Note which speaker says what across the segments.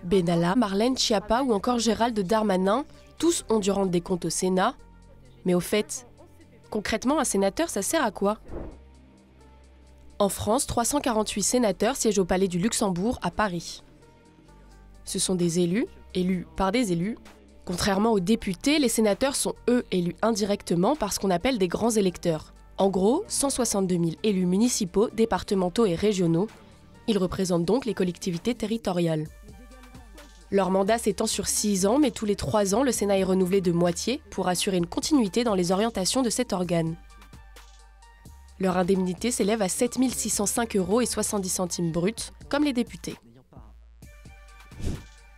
Speaker 1: Benalla, Marlène Schiappa ou encore Gérald Darmanin, tous ont dû rendre des comptes au Sénat. Mais au fait, concrètement, un sénateur, ça sert à quoi? En France, 348 sénateurs siègent au Palais du Luxembourg à Paris. Ce sont des élus par des élus. Contrairement aux députés, les sénateurs sont eux élus indirectement par ce qu'on appelle des grands électeurs. En gros, 162 000 élus municipaux, départementaux et régionaux. Ils représentent donc les collectivités territoriales. Leur mandat s'étend sur 6 ans, mais tous les 3 ans, le Sénat est renouvelé de moitié pour assurer une continuité dans les orientations de cet organe. Leur indemnité s'élève à 7 605,70 € bruts, comme les députés.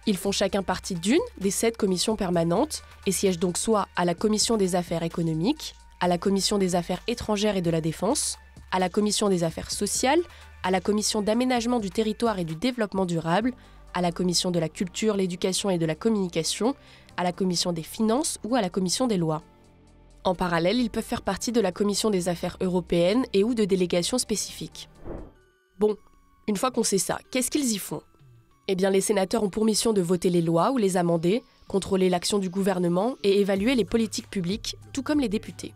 Speaker 1: Ils font chacun partie d'une des 7 commissions permanentes et siègent donc soit à la Commission des affaires économiques, à la Commission des affaires étrangères et de la défense, à la Commission des affaires sociales, à la Commission d'aménagement du territoire et du développement durable, à la Commission de la culture, l'éducation et de la communication, à la Commission des finances ou à la Commission des lois. En parallèle, ils peuvent faire partie de la Commission des affaires européennes et ou de délégations spécifiques. Bon, une fois qu'on sait ça, qu'est-ce qu'ils y font? Eh bien, les sénateurs ont pour mission de voter les lois ou les amender, contrôler l'action du gouvernement et évaluer les politiques publiques, tout comme les députés.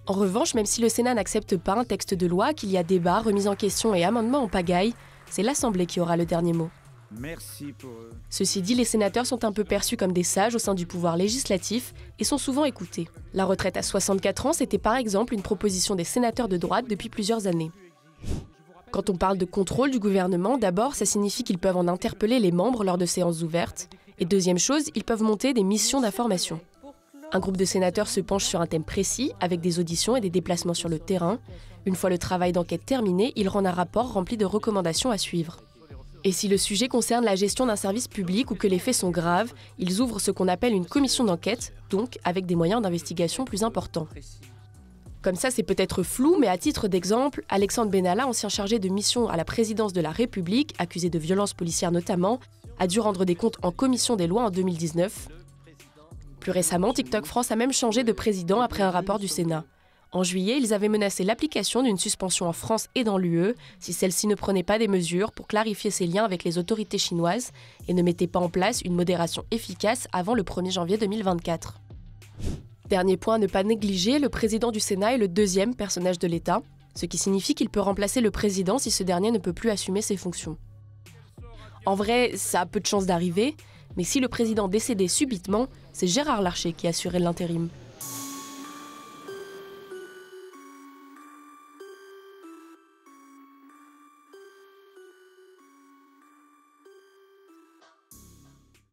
Speaker 1: En revanche, même si le Sénat n'accepte pas un texte de loi, qu'il y a débat, remise en question et amendement en pagaille, c'est l'Assemblée qui aura le dernier mot.
Speaker 2: Merci pour...
Speaker 1: Ceci dit, les sénateurs sont un peu perçus comme des sages au sein du pouvoir législatif et sont souvent écoutés. La retraite à 64 ans, c'était par exemple une proposition des sénateurs de droite depuis plusieurs années. Quand on parle de contrôle du gouvernement, d'abord, ça signifie qu'ils peuvent en interpeller les membres lors de séances ouvertes. Et deuxième chose, ils peuvent monter des missions d'information. Un groupe de sénateurs se penche sur un thème précis, avec des auditions et des déplacements sur le terrain. Une fois le travail d'enquête terminé, il rend un rapport rempli de recommandations à suivre. Et si le sujet concerne la gestion d'un service public ou que les faits sont graves, ils ouvrent ce qu'on appelle une commission d'enquête, donc avec des moyens d'investigation plus importants. Comme ça, c'est peut-être flou, mais à titre d'exemple, Alexandre Benalla, ancien chargé de mission à la présidence de la République, accusé de violences policières notamment, a dû rendre des comptes en commission des lois en 2019. Plus récemment, TikTok France a même changé de président après un rapport du Sénat. En juillet, ils avaient menacé l'application d'une suspension en France et dans l'UE si celle-ci ne prenait pas des mesures pour clarifier ses liens avec les autorités chinoises et ne mettait pas en place une modération efficace avant le 1er janvier 2024. Dernier point à ne pas négliger, le président du Sénat est le deuxième personnage de l'État, ce qui signifie qu'il peut remplacer le président si ce dernier ne peut plus assumer ses fonctions. En vrai, ça a peu de chances d'arriver, mais si le président décédait subitement, c'est Gérard Larcher qui assurait l'intérim.